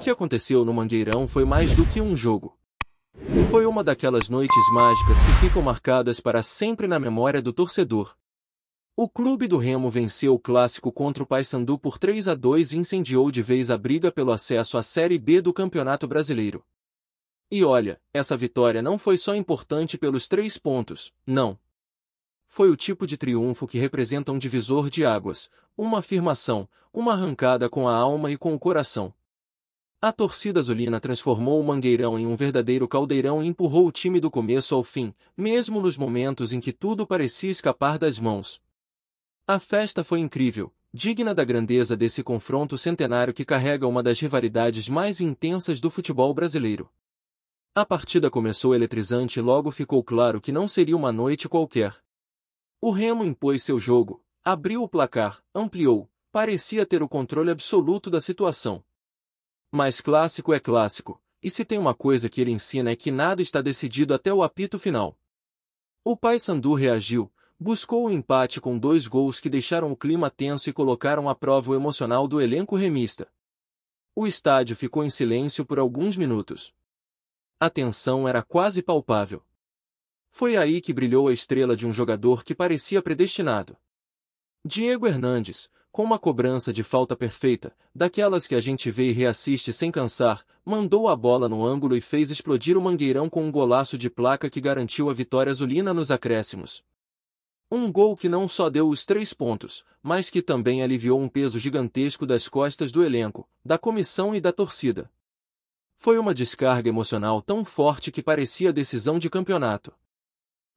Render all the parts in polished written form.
que aconteceu no Mangueirão foi mais do que um jogo. Foi uma daquelas noites mágicas que ficam marcadas para sempre na memória do torcedor. O clube do Remo venceu o clássico contra o Paysandu por 3-2 e incendiou de vez a briga pelo acesso à Série B do Campeonato Brasileiro. E olha, essa vitória não foi só importante pelos 3 pontos, não. Foi o tipo de triunfo que representa um divisor de águas, uma afirmação, uma arrancada com a alma e com o coração. A torcida azulina transformou o Mangueirão em um verdadeiro caldeirão e empurrou o time do começo ao fim, mesmo nos momentos em que tudo parecia escapar das mãos. A festa foi incrível, digna da grandeza desse confronto centenário que carrega uma das rivalidades mais intensas do futebol brasileiro. A partida começou eletrizante e logo ficou claro que não seria uma noite qualquer. O Remo impôs seu jogo, abriu o placar, ampliou, parecia ter o controle absoluto da situação. Mas clássico é clássico, e se tem uma coisa que ele ensina é que nada está decidido até o apito final. O Paysandu reagiu, buscou o empate com 2 gols que deixaram o clima tenso e colocaram à prova o emocional do elenco remista. O estádio ficou em silêncio por alguns minutos. A tensão era quase palpável. Foi aí que brilhou a estrela de um jogador que parecia predestinado. Diego Hernandes, com uma cobrança de falta perfeita, daquelas que a gente vê e reassiste sem cansar, mandou a bola no ângulo e fez explodir o Mangueirão com um golaço de placa que garantiu a vitória azulina nos acréscimos. Um gol que não só deu os 3 pontos, mas que também aliviou um peso gigantesco das costas do elenco, da comissão e da torcida. Foi uma descarga emocional tão forte que parecia decisão de campeonato.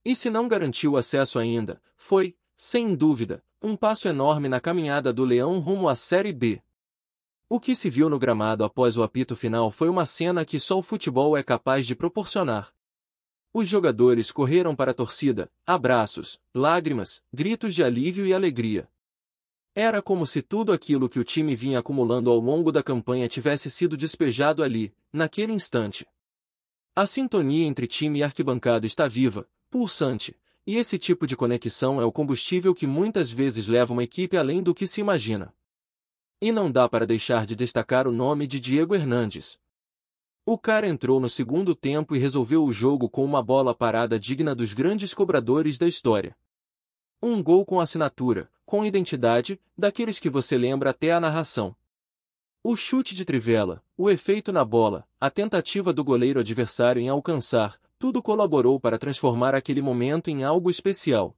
E se não garantiu o acesso ainda, foi, sem dúvida, um passo enorme na caminhada do Leão rumo à Série B. O que se viu no gramado após o apito final foi uma cena que só o futebol é capaz de proporcionar. Os jogadores correram para a torcida, abraços, lágrimas, gritos de alívio e alegria. Era como se tudo aquilo que o time vinha acumulando ao longo da campanha tivesse sido despejado ali, naquele instante. A sintonia entre time e arquibancada está viva, pulsante, e esse tipo de conexão é o combustível que muitas vezes leva uma equipe além do que se imagina. E não dá para deixar de destacar o nome de Diego Hernandes. O cara entrou no segundo tempo e resolveu o jogo com uma bola parada digna dos grandes cobradores da história. Um gol com assinatura, com identidade, daqueles que você lembra até a narração. O chute de trivela, o efeito na bola, a tentativa do goleiro adversário em alcançar, tudo colaborou para transformar aquele momento em algo especial.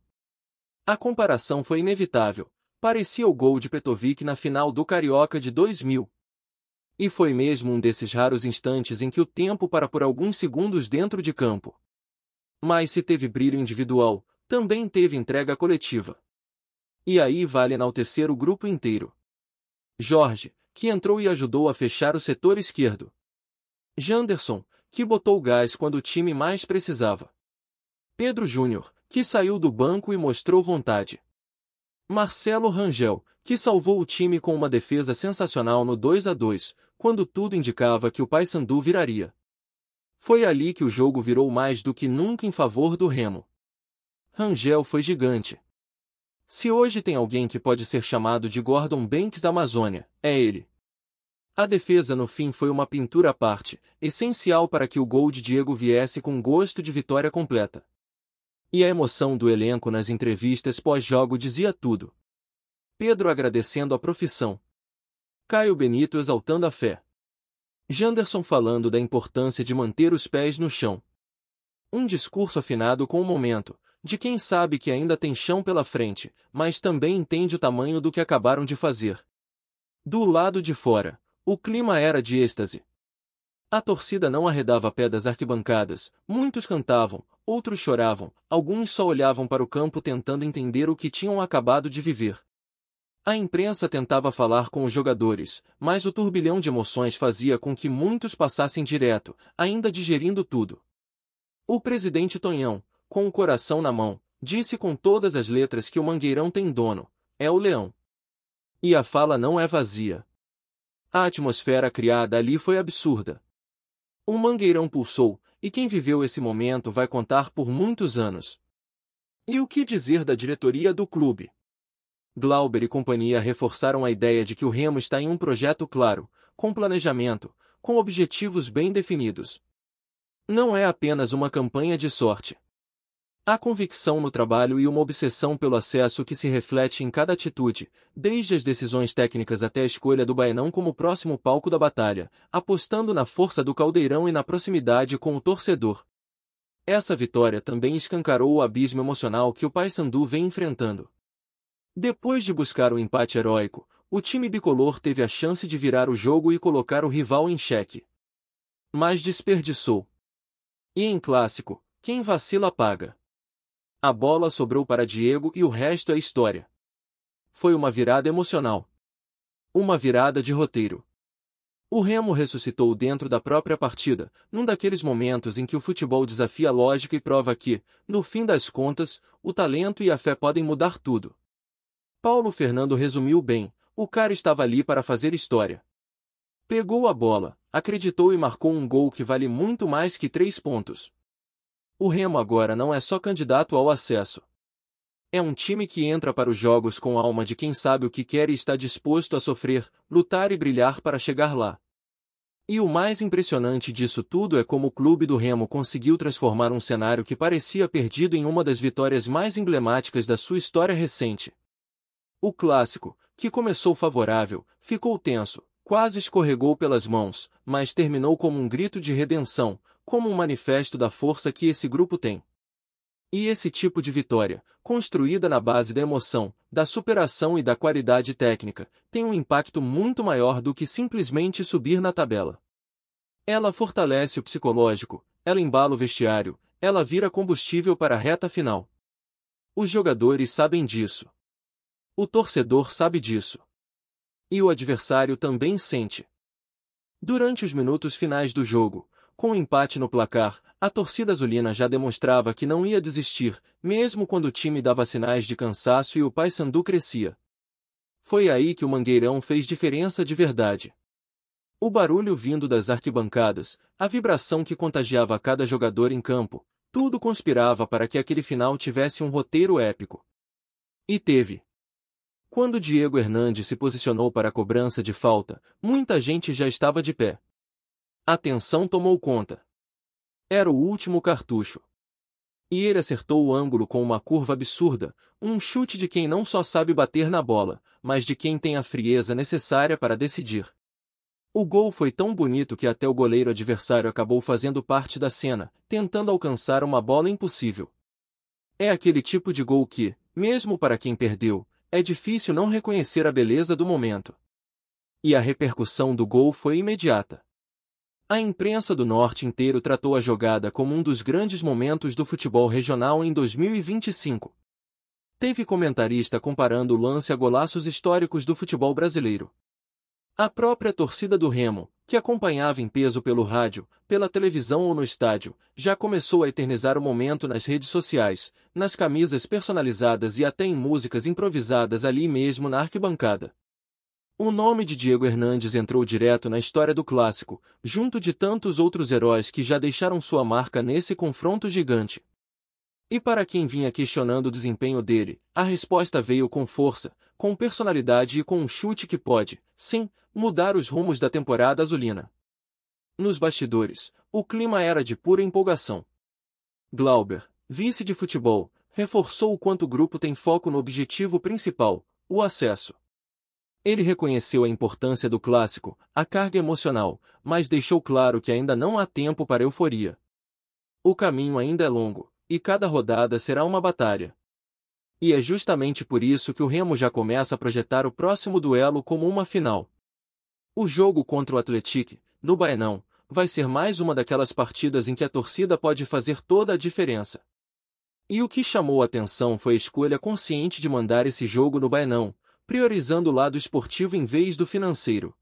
A comparação foi inevitável, parecia o gol de Petrovic na final do Carioca de 2000. E foi mesmo um desses raros instantes em que o tempo para por alguns segundos dentro de campo. Mas se teve brilho individual, também teve entrega coletiva. E aí vale enaltecer o grupo inteiro. Jorge, que entrou e ajudou a fechar o setor esquerdo. Janderson, que botou gás quando o time mais precisava. Pedro Júnior, que saiu do banco e mostrou vontade. Marcelo Rangel, que salvou o time com uma defesa sensacional no 2-2, quando tudo indicava que o Paysandu viraria. Foi ali que o jogo virou mais do que nunca em favor do Remo. Rangel foi gigante. Se hoje tem alguém que pode ser chamado de Gordon Banks da Amazônia, é ele. A defesa no fim foi uma pintura à parte, essencial para que o gol de Diego viesse com gosto de vitória completa. E a emoção do elenco nas entrevistas pós-jogo dizia tudo. Pedro agradecendo a profissão. Caio Benito exaltando a fé. Janderson falando da importância de manter os pés no chão. Um discurso afinado com o momento, de quem sabe que ainda tem chão pela frente, mas também entende o tamanho do que acabaram de fazer. Do lado de fora, o clima era de êxtase. A torcida não arredava pé das arquibancadas, muitos cantavam, outros choravam, alguns só olhavam para o campo tentando entender o que tinham acabado de viver. A imprensa tentava falar com os jogadores, mas o turbilhão de emoções fazia com que muitos passassem direto, ainda digerindo tudo. O presidente Tonhão, com o coração na mão, disse com todas as letras que o Mangueirão tem dono, é o Leão. E a fala não é vazia. A atmosfera criada ali foi absurda. O Mangueirão pulsou, e quem viveu esse momento vai contar por muitos anos. E o que dizer da diretoria do clube? Glauber e companhia reforçaram a ideia de que o Remo está em um projeto claro, com planejamento, com objetivos bem definidos. Não é apenas uma campanha de sorte. Há convicção no trabalho e uma obsessão pelo acesso que se reflete em cada atitude, desde as decisões técnicas até a escolha do Baenão como próximo palco da batalha, apostando na força do Caldeirão e na proximidade com o torcedor. Essa vitória também escancarou o abismo emocional que o Paysandu vem enfrentando. Depois de buscar o empate heróico, o time bicolor teve a chance de virar o jogo e colocar o rival em xeque. Mas desperdiçou. E em clássico, quem vacila paga. A bola sobrou para Diego e o resto é história. Foi uma virada emocional. Uma virada de roteiro. O Remo ressuscitou dentro da própria partida, num daqueles momentos em que o futebol desafia a lógica e prova que, no fim das contas, o talento e a fé podem mudar tudo. Paulo Fernando resumiu bem, o cara estava ali para fazer história. Pegou a bola, acreditou e marcou um gol que vale muito mais que 3 pontos. O Remo agora não é só candidato ao acesso. É um time que entra para os jogos com a alma de quem sabe o que quer e está disposto a sofrer, lutar e brilhar para chegar lá. E o mais impressionante disso tudo é como o clube do Remo conseguiu transformar um cenário que parecia perdido em uma das vitórias mais emblemáticas da sua história recente. O clássico, que começou favorável, ficou tenso, quase escorregou pelas mãos, mas terminou como um grito de redenção, como um manifesto da força que esse grupo tem. E esse tipo de vitória, construída na base da emoção, da superação e da qualidade técnica, tem um impacto muito maior do que simplesmente subir na tabela. Ela fortalece o psicológico, ela embala o vestiário, ela vira combustível para a reta final. Os jogadores sabem disso. O torcedor sabe disso. E o adversário também sente. Durante os minutos finais do jogo, com o empate no placar, a torcida azulina já demonstrava que não ia desistir, mesmo quando o time dava sinais de cansaço e o Paysandu crescia. Foi aí que o Mangueirão fez diferença de verdade. O barulho vindo das arquibancadas, a vibração que contagiava cada jogador em campo, tudo conspirava para que aquele final tivesse um roteiro épico. E teve. Quando Diego Hernandes se posicionou para a cobrança de falta, muita gente já estava de pé. A tensão tomou conta. Era o último cartucho. E ele acertou o ângulo com uma curva absurda, um chute de quem não só sabe bater na bola, mas de quem tem a frieza necessária para decidir. O gol foi tão bonito que até o goleiro adversário acabou fazendo parte da cena, tentando alcançar uma bola impossível. É aquele tipo de gol que, mesmo para quem perdeu, é difícil não reconhecer a beleza do momento. E a repercussão do gol foi imediata. A imprensa do Norte inteiro tratou a jogada como um dos grandes momentos do futebol regional em 2025. Teve comentarista comparando o lance a golaços históricos do futebol brasileiro. A própria torcida do Remo, que acompanhava em peso pelo rádio, pela televisão ou no estádio, já começou a eternizar o momento nas redes sociais, nas camisas personalizadas e até em músicas improvisadas ali mesmo na arquibancada. O nome de Diego Hernandes entrou direto na história do clássico, junto de tantos outros heróis que já deixaram sua marca nesse confronto gigante. E para quem vinha questionando o desempenho dele, a resposta veio com força, com personalidade e com um chute que pode, sim, mudar os rumos da temporada azulina. Nos bastidores, o clima era de pura empolgação. Glauber, vice de futebol, reforçou o quanto o grupo tem foco no objetivo principal, o acesso. Ele reconheceu a importância do clássico, a carga emocional, mas deixou claro que ainda não há tempo para euforia. O caminho ainda é longo, e cada rodada será uma batalha. E é justamente por isso que o Remo já começa a projetar o próximo duelo como uma final. O jogo contra o Atlético, no Baenão, vai ser mais uma daquelas partidas em que a torcida pode fazer toda a diferença. E o que chamou a atenção foi a escolha consciente de mandar esse jogo no Baenão, priorizando o lado esportivo em vez do financeiro.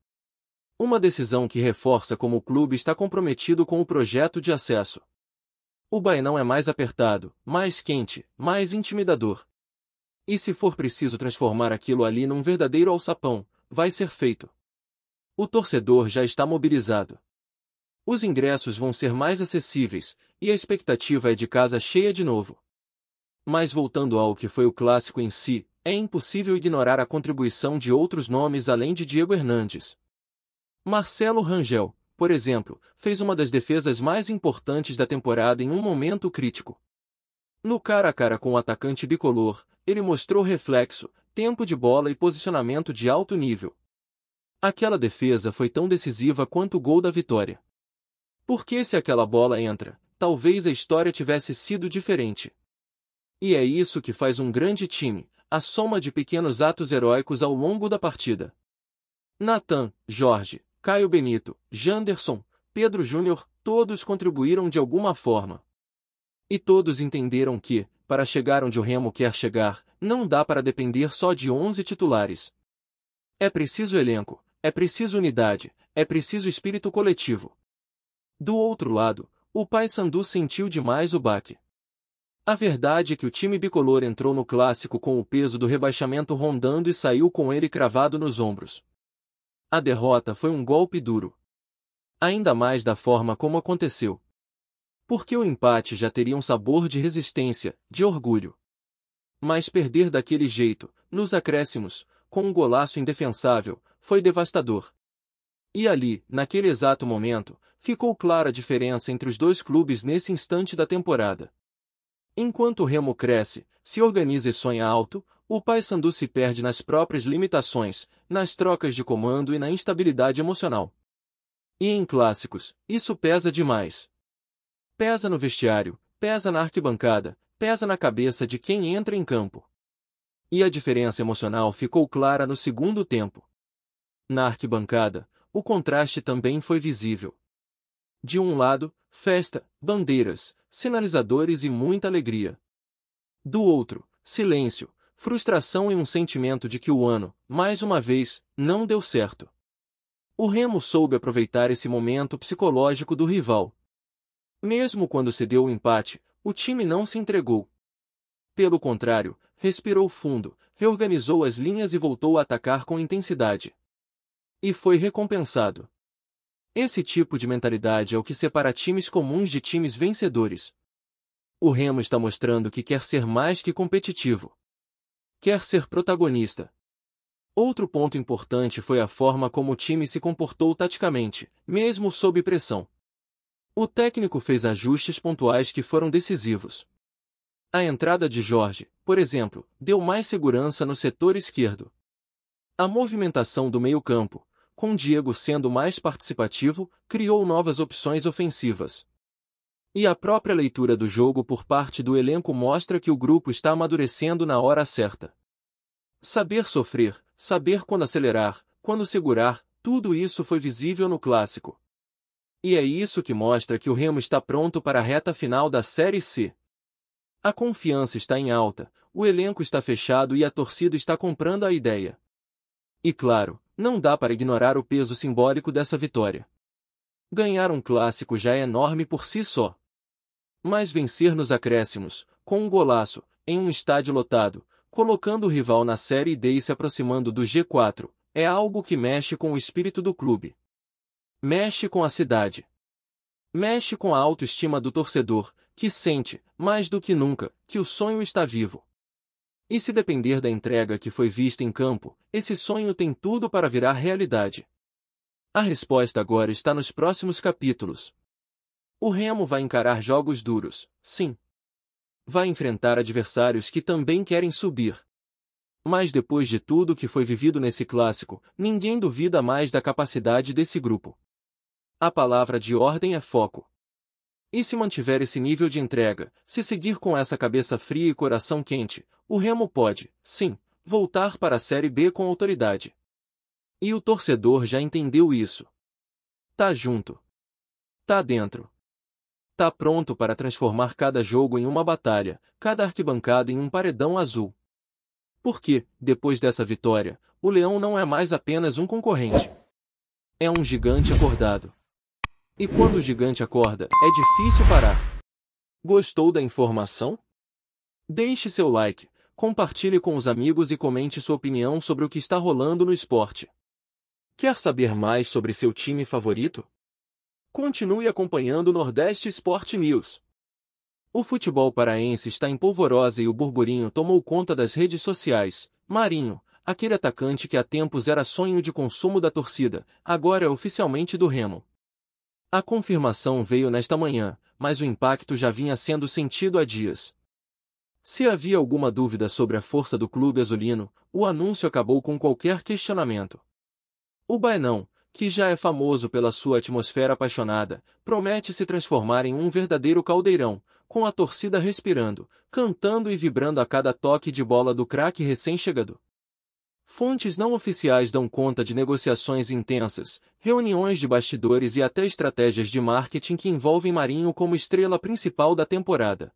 Uma decisão que reforça como o clube está comprometido com o projeto de acesso. O Baenão é mais apertado, mais quente, mais intimidador. E se for preciso transformar aquilo ali num verdadeiro alçapão, vai ser feito. O torcedor já está mobilizado. Os ingressos vão ser mais acessíveis, e a expectativa é de casa cheia de novo. Mas voltando ao que foi o clássico em si, é impossível ignorar a contribuição de outros nomes além de Diego Hernandes. Marcelo Rangel, por exemplo, fez uma das defesas mais importantes da temporada em um momento crítico. No cara a cara com o atacante bicolor, ele mostrou reflexo, tempo de bola e posicionamento de alto nível. Aquela defesa foi tão decisiva quanto o gol da vitória. Porque se aquela bola entra, talvez a história tivesse sido diferente. E é isso que faz um grande time, a soma de pequenos atos heróicos ao longo da partida. Nathan, Jorge, Caio Benito, Janderson, Pedro Júnior, todos contribuíram de alguma forma. E todos entenderam que, para chegar onde o Remo quer chegar, não dá para depender só de 11 titulares. É preciso elenco, é preciso unidade, é preciso espírito coletivo. Do outro lado, o Paysandu sentiu demais o baque. A verdade é que o time bicolor entrou no clássico com o peso do rebaixamento rondando e saiu com ele cravado nos ombros. A derrota foi um golpe duro. Ainda mais da forma como aconteceu. Porque o empate já teria um sabor de resistência, de orgulho. Mas perder daquele jeito, nos acréscimos, com um golaço indefensável, foi devastador. E ali, naquele exato momento, ficou clara a diferença entre os dois clubes nesse instante da temporada. Enquanto o Remo cresce, se organiza e sonha alto, o Paysandu se perde nas próprias limitações, nas trocas de comando e na instabilidade emocional. E em clássicos, isso pesa demais. Pesa no vestiário, pesa na arquibancada, pesa na cabeça de quem entra em campo. E a diferença emocional ficou clara no segundo tempo. Na arquibancada, o contraste também foi visível. De um lado, festa, bandeiras, sinalizadores e muita alegria. Do outro, silêncio, frustração e um sentimento de que o ano, mais uma vez, não deu certo. O Remo soube aproveitar esse momento psicológico do rival. Mesmo quando cedeu o empate, o time não se entregou. Pelo contrário, respirou fundo, reorganizou as linhas e voltou a atacar com intensidade. E foi recompensado. Esse tipo de mentalidade é o que separa times comuns de times vencedores. O Remo está mostrando que quer ser mais que competitivo. Quer ser protagonista. Outro ponto importante foi a forma como o time se comportou taticamente, mesmo sob pressão. O técnico fez ajustes pontuais que foram decisivos. A entrada de Jorge, por exemplo, deu mais segurança no setor esquerdo. A movimentação do meio-campo, com Diego sendo mais participativo, criou novas opções ofensivas. E a própria leitura do jogo por parte do elenco mostra que o grupo está amadurecendo na hora certa. Saber sofrer, saber quando acelerar, quando segurar, tudo isso foi visível no clássico. E é isso que mostra que o Remo está pronto para a reta final da Série C. A confiança está em alta, o elenco está fechado e a torcida está comprando a ideia. E claro, não dá para ignorar o peso simbólico dessa vitória. Ganhar um clássico já é enorme por si só. Mas vencer nos acréscimos, com um golaço, em um estádio lotado, colocando o rival na Série D e se aproximando do G4, é algo que mexe com o espírito do clube. Mexe com a cidade. Mexe com a autoestima do torcedor, que sente, mais do que nunca, que o sonho está vivo. E se depender da entrega que foi vista em campo, esse sonho tem tudo para virar realidade. A resposta agora está nos próximos capítulos. O Remo vai encarar jogos duros, sim. Vai enfrentar adversários que também querem subir. Mas depois de tudo que foi vivido nesse clássico, ninguém duvida mais da capacidade desse grupo. A palavra de ordem é foco. E se mantiver esse nível de entrega, se seguir com essa cabeça fria e coração quente, o Remo pode, sim, voltar para a Série B com autoridade. E o torcedor já entendeu isso. Tá junto. Tá dentro. Tá pronto para transformar cada jogo em uma batalha, cada arquibancada em um paredão azul. Porque, depois dessa vitória, o Leão não é mais apenas um concorrente. É um gigante acordado. E quando o gigante acorda, é difícil parar. Gostou da informação? Deixe seu like, compartilhe com os amigos e comente sua opinião sobre o que está rolando no esporte. Quer saber mais sobre seu time favorito? Continue acompanhando o Nordeste Sport News. O futebol paraense está em polvorosa e o burburinho tomou conta das redes sociais. Marinho, aquele atacante que há tempos era sonho de consumo da torcida, agora é oficialmente do Remo. A confirmação veio nesta manhã, mas o impacto já vinha sendo sentido há dias. Se havia alguma dúvida sobre a força do clube azulino, o anúncio acabou com qualquer questionamento. O Baenão, que já é famoso pela sua atmosfera apaixonada, promete se transformar em um verdadeiro caldeirão, com a torcida respirando, cantando e vibrando a cada toque de bola do craque recém-chegado. Fontes não oficiais dão conta de negociações intensas, reuniões de bastidores e até estratégias de marketing que envolvem Marinho como estrela principal da temporada.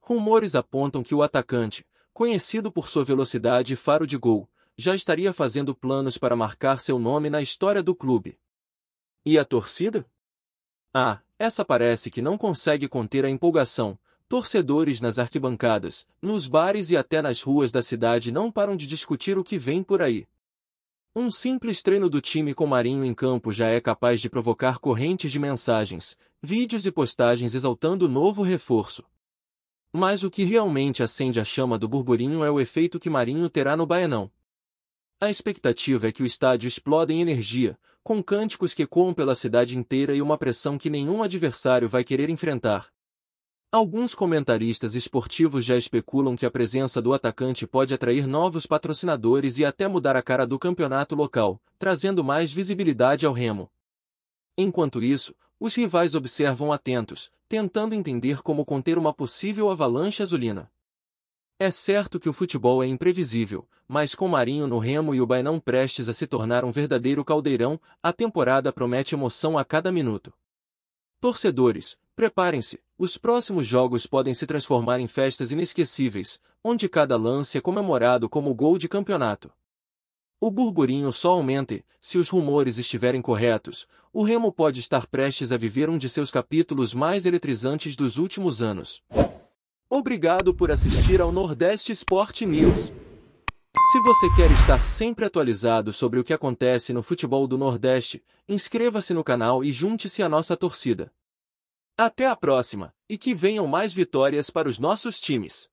Rumores apontam que o atacante, conhecido por sua velocidade e faro de gol, já estaria fazendo planos para marcar seu nome na história do clube. E a torcida? Essa parece que não consegue conter a empolgação. Torcedores nas arquibancadas, nos bares e até nas ruas da cidade não param de discutir o que vem por aí. Um simples treino do time com Marinho em campo já é capaz de provocar correntes de mensagens, vídeos e postagens exaltando o novo reforço. Mas o que realmente acende a chama do burburinho é o efeito que Marinho terá no Baenão. A expectativa é que o estádio exploda em energia, com cânticos que ecoam pela cidade inteira e uma pressão que nenhum adversário vai querer enfrentar. Alguns comentaristas esportivos já especulam que a presença do atacante pode atrair novos patrocinadores e até mudar a cara do campeonato local, trazendo mais visibilidade ao Remo. Enquanto isso, os rivais observam atentos, tentando entender como conter uma possível avalanche azulina. É certo que o futebol é imprevisível, mas com Marinho no Remo e o Baenão prestes a se tornar um verdadeiro caldeirão, a temporada promete emoção a cada minuto. Torcedores, preparem-se, os próximos jogos podem se transformar em festas inesquecíveis, onde cada lance é comemorado como gol de campeonato. O burburinho só aumenta e, se os rumores estiverem corretos, o Remo pode estar prestes a viver um de seus capítulos mais eletrizantes dos últimos anos. Obrigado por assistir ao Nordeste Sport News. Se você quer estar sempre atualizado sobre o que acontece no futebol do Nordeste, inscreva-se no canal e junte-se à nossa torcida. Até a próxima, e que venham mais vitórias para os nossos times.